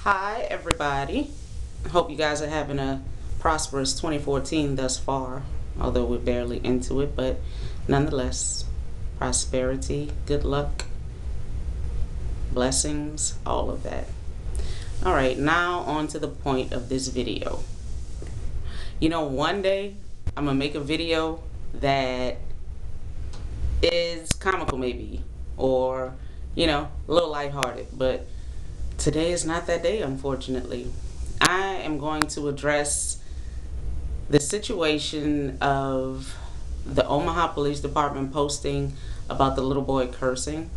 Hi, everybody. I hope you guys are having a prosperous 2014 thus far, although we're barely into it, but nonetheless, prosperity, good luck, blessings, all of that. All right, now on to the point of this video. One day I'm gonna make a video that is comical, maybe, or, a little lighthearted, but today is not that day, unfortunately. I am going to address the situation of the Omaha Police Department posting about the little boy cursing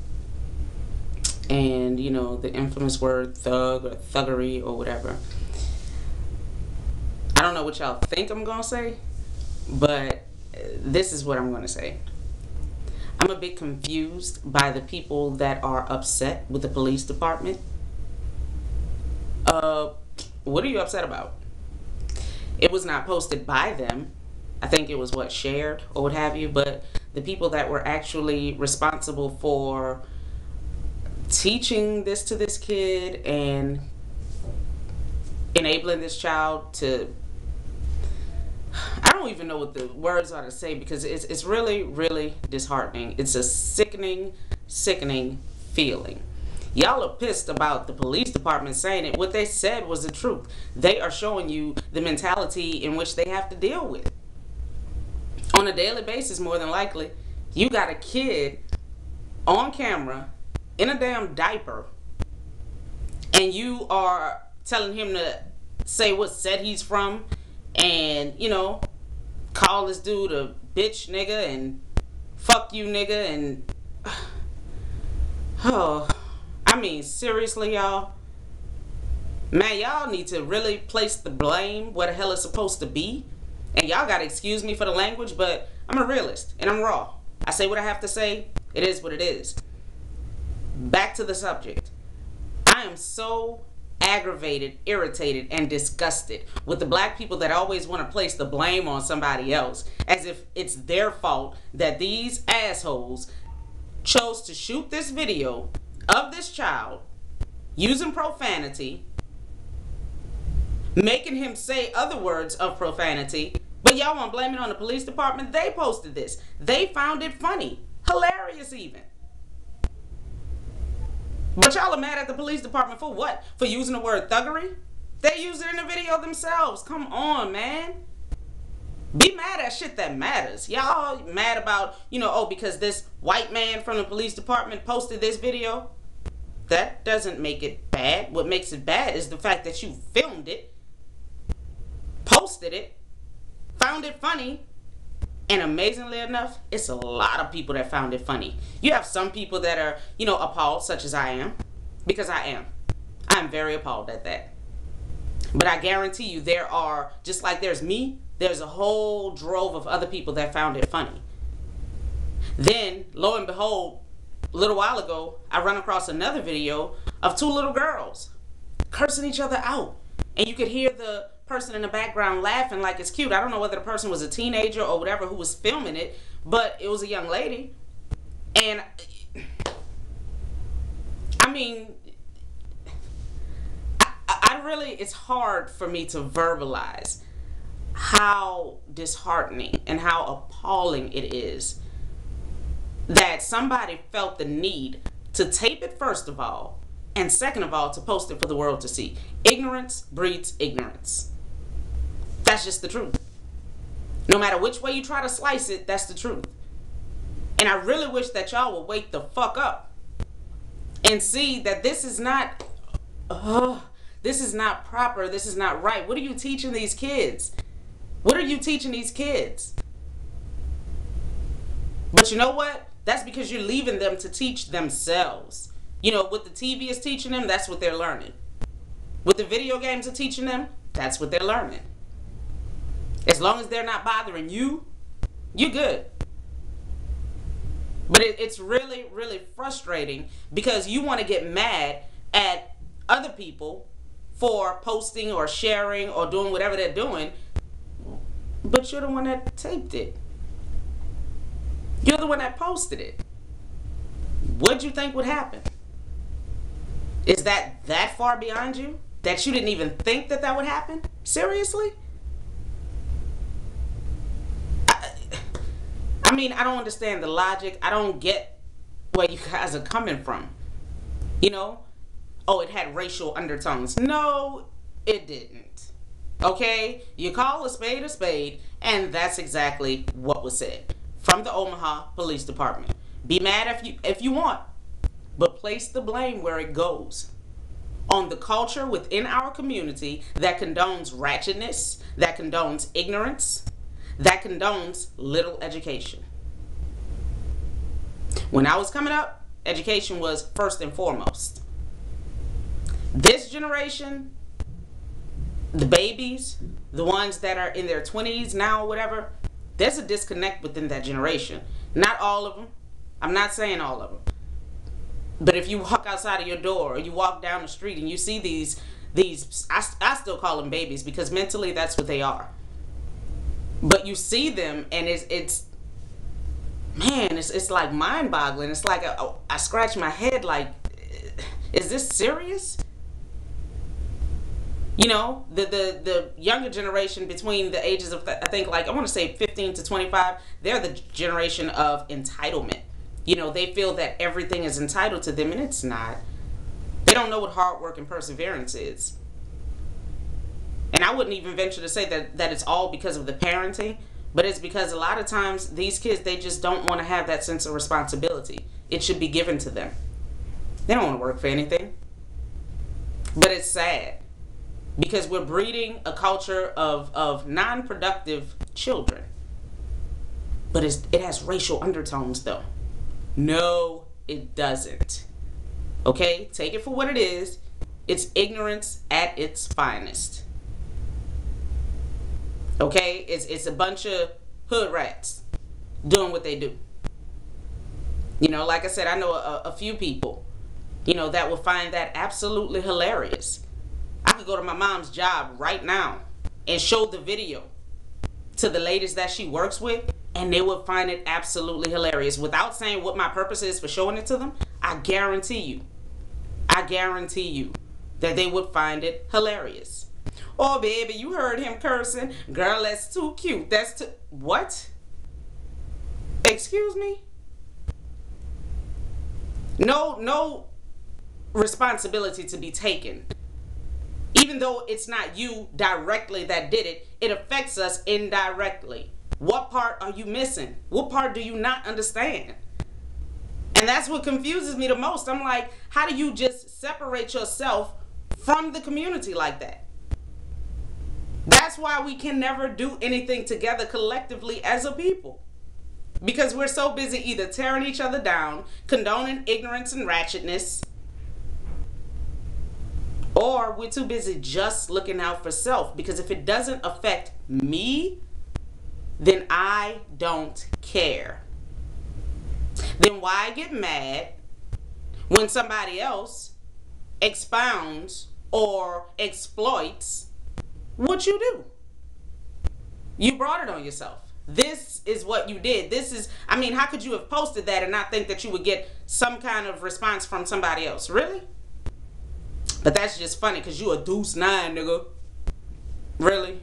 and, the infamous word thug or thuggery or whatever. I don't know what y'all think I'm going to say, but this is what I'm going to say. I'm a bit confused by the people that are upset with the police department. What are you upset about? It was not posted by them. I think it was shared or what have you, but the people that were actually responsible for teaching this to this kid and enabling this child to, I don't even know what the words are to say, because it's really, really disheartening. It's a sickening feeling. Y'all are pissed about the police department saying it. What they said was the truth. They are showing you the mentality in which they have to deal with. On a daily basis, more than likely, you got a kid on camera in a damn diaper, and you are telling him to say what set he's from and, call this dude a bitch nigga and fuck you nigga and... Oh... I mean, seriously, y'all. Man, y'all need to really place the blame where the hell it's supposed to be. And y'all gotta excuse me for the language, but I'm a realist and I'm raw. I say what I have to say. It is what it is. Back to the subject. I am so aggravated, irritated, and disgusted with the black people that always want to place the blame on somebody else, as if it's their fault that these assholes chose to shoot this video of this child using profanity, making him say other words of profanity, but y'all want to blame it on the police department. They posted this. They found it funny, hilarious even. But y'all are mad at the police department for what? For using the word thuggery? They used it in the video themselves. Come on, man. Be mad at shit that matters. Y'all mad about, because this white man from the police department posted this video. That doesn't make it bad. What makes it bad is the fact that you filmed it, posted it, found it funny, and amazingly enough, it's a lot of people that found it funny. You have some people that are, appalled, such as I am, because I am. I'm very appalled at that. But I guarantee you there are, just like there's me, there's a whole drove of other people that found it funny. Then, lo and behold, a little while ago, I run across another video of two little girls cursing each other out. And you could hear the person in the background laughing like it's cute. I don't know whether the person was a teenager or whatever who was filming it, but it was a young lady. And, I mean, I really, it's hard for me to verbalize how disheartening and how appalling it is that somebody felt the need to tape it, first of all, and second of all, to post it for the world to see. Ignorance breeds ignorance. That's just the truth. No matter which way you try to slice it, that's the truth. And I really wish that y'all would wake the fuck up and see that this is not proper. This is not right. What are you teaching these kids? What are you teaching these kids? But you know what? That's because you're leaving them to teach themselves. What the TV is teaching them, that's what they're learning. What the video games are teaching them, that's what they're learning. As long as they're not bothering you, you're good. But it's really, really frustrating because you want to get mad at other people for posting or sharing or doing whatever they're doing, but you're the one that taped it. You're the one that posted it. What'd you think would happen? Is that far beyond you? that you didn't even think that that would happen? Seriously? I mean, I don't understand the logic. I don't get where you guys are coming from. You know? Oh, it had racial undertones. No, it didn't. Okay? You call a spade, and that's exactly what was said from the Omaha Police Department. Be mad if you want, but place the blame where it goes. On the culture within our community that condones ratchetness, that condones ignorance, that condones little education. When I was coming up, education was first and foremost. This generation, the babies, the ones that are in their 20s now or whatever, there's a disconnect within that generation. Not all of them. I'm not saying all of them. But if you walk outside of your door or you walk down the street and you see these I still call them babies because mentally that's what they are. But you see them and it's like mind-boggling. It's like I scratch my head like, is this serious? You know, the younger generation between the ages of, I think, like, I want to say 15 to 25, they're the generation of entitlement. You know, they feel that everything is entitled to them, and it's not. They don't know what hard work and perseverance is. And I wouldn't even venture to say that it's all because of the parenting, but it's because a lot of times these kids, they just don't want to have that sense of responsibility. It should be given to them. They don't want to work for anything. But it's sad because we're breeding a culture of non-productive children. But it has racial undertones, though. No, it doesn't. Okay? Take it for what it is. It's ignorance at its finest. Okay? It's a bunch of hood rats doing what they do. You know, like I said, I know a few people, you know, that will find that absolutely hilarious. I could go to my mom's job right now and show the video to the ladies that she works with, and they would find it absolutely hilarious. Without saying what my purpose is for showing it to them, I guarantee you that they would find it hilarious. Oh, baby, you heard him cursing. Girl, that's too cute. That's too... What? Excuse me? No responsibility to be taken. Even though it's not you directly that did it, it affects us indirectly. What part are you missing? What part do you not understand? And that's what confuses me the most. I'm like, how do you just separate yourself from the community like that? That's why we can never do anything together collectively as a people. Because we're so busy either tearing each other down, condoning ignorance and ratchetness, or we're too busy just looking out for self. Because if it doesn't affect me, then I don't care. Then why get mad when somebody else expounds or exploits what you do? You brought it on yourself. This is what you did. This is, I mean, how could you have posted that and not think that you would get some kind of response from somebody else? Really? But that's just funny because you a deuce 9, nigga. Really?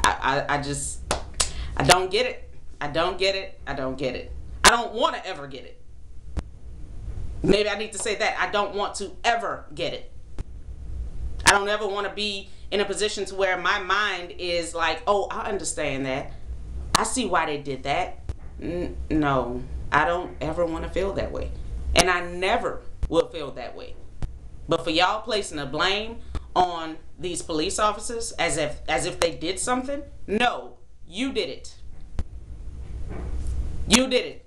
I don't get it. I don't get it. I don't get it. I don't want to ever get it. Maybe I need to say that. I don't want to ever get it. I don't ever want to be in a position to where my mind is like, oh, I understand that. I see why they did that. No, I don't ever want to feel that way. And I never will feel that way. But for y'all placing the blame on these police officers as if they did something, no, you did it. You did it.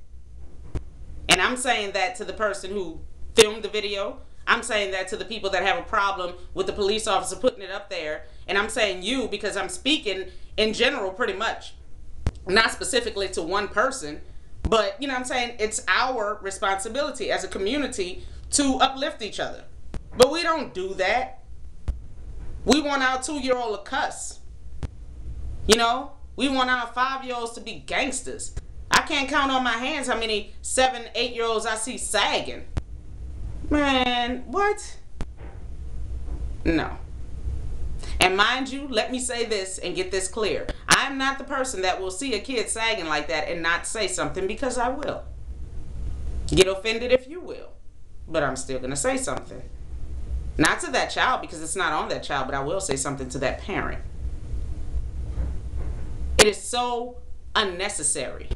And I'm saying that to the person who filmed the video. I'm saying that to the people that have a problem with the police officer putting it up there. And I'm saying you because I'm speaking in general pretty much. Not specifically to one person. But, you know what I'm saying? It's our responsibility as a community to uplift each other. But we don't do that. We want our 2-year-old to cuss. You know? We want our 5-year-olds to be gangsters. I can't count on my hands how many 7, 8-year-olds I see sagging. Man, what? No. And mind you, let me say this and get this clear. I'm not the person that will see a kid sagging like that and not say something, because I will. Get offended if you will. But I'm still going to say something. Not to that child, because it's not on that child, but I will say something to that parent. It is so unnecessary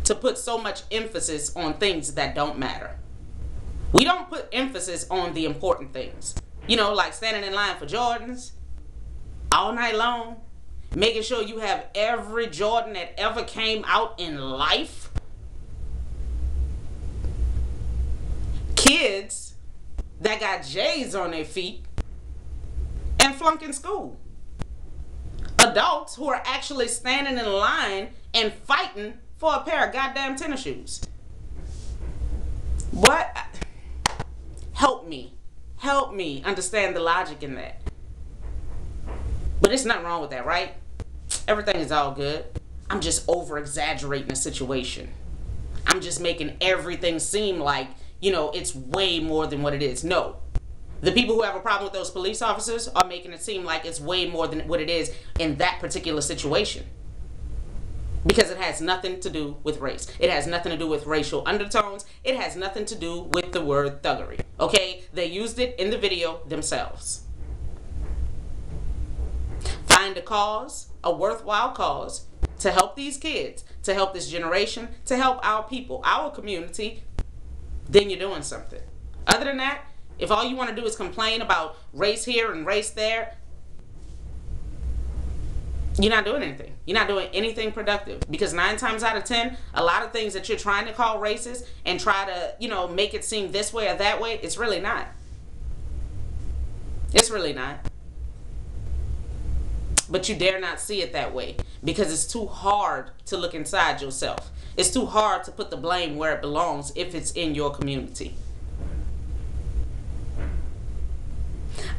to put so much emphasis on things that don't matter. We don't put emphasis on the important things. You know, like standing in line for Jordans all night long, making sure you have every Jordan that ever came out in life. Kids that got J's on their feet and flunking school. Adults who are actually standing in line and fighting for a pair of goddamn tennis shoes. What? Help me understand the logic in that. But there's nothing wrong with that, right? Everything is all good. I'm just over exaggerating the situation. I'm just making everything seem like, you know, it's way more than what it is. No. The people who have a problem with those police officers are making it seem like it's way more than what it is in that particular situation. Because it has nothing to do with race. It has nothing to do with racial undertones. It has nothing to do with the word thuggery. Okay? They used it in the video themselves. Find a cause, a worthwhile cause, to help these kids, to help this generation, to help our people, our community, then you're doing something. Other than that, if all you want to do is complain about race here and race there, you're not doing anything. You're not doing anything productive. Because 9 times out of 10, a lot of things that you're trying to call racist and try to, you know, make it seem this way or that way, it's really not. It's really not. But you dare not see it that way, because it's too hard to look inside yourself. It's too hard to put the blame where it belongs if it's in your community.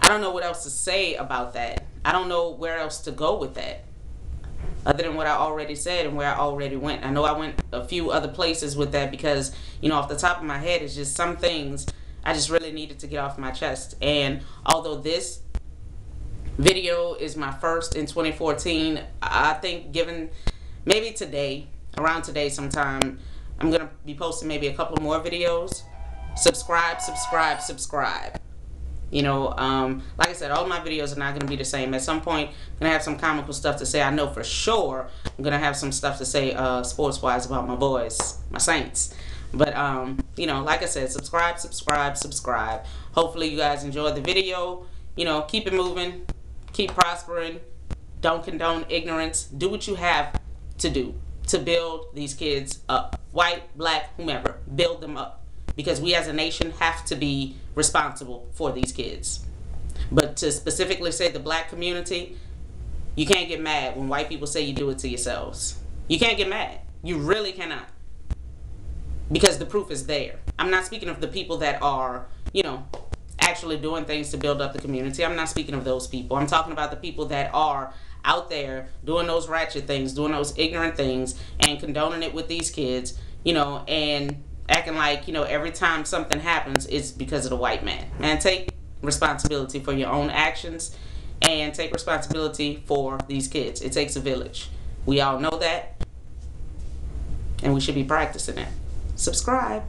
I don't know what else to say about that. I don't know where else to go with that, other than what I already said and where I already went. I know I went a few other places with that because, you know, off the top of my head, it's just some things I just really needed to get off my chest. And although this video is my first in 2014, I think given maybe today, around today sometime, I'm going to be posting maybe a couple more videos. Subscribe. You know, like I said, all my videos are not going to be the same. At some point, I'm going to have some comical stuff to say. I know for sure I'm going to have some stuff to say sports-wise about my boys, my Saints. But, you know, like I said, subscribe. Hopefully you guys enjoyed the video. You know, keep it moving. Keep prospering. Don't condone ignorance. Do what you have to do to build these kids up. White, black, whomever. Build them up. Because we as a nation have to be responsible for these kids. But to specifically say the black community, you can't get mad when white people say you do it to yourselves. You can't get mad. You really cannot. Because the proof is there. I'm not speaking of the people that are, you know, actually doing things to build up the community. I'm not speaking of those people. I'm talking about the people that are out there doing those ratchet things, doing those ignorant things, and condoning it with these kids, you know, and acting like, you know, every time something happens, it's because of the white man. Man, take responsibility for your own actions and take responsibility for these kids. It takes a village. We all know that, and we should be practicing it. Subscribe.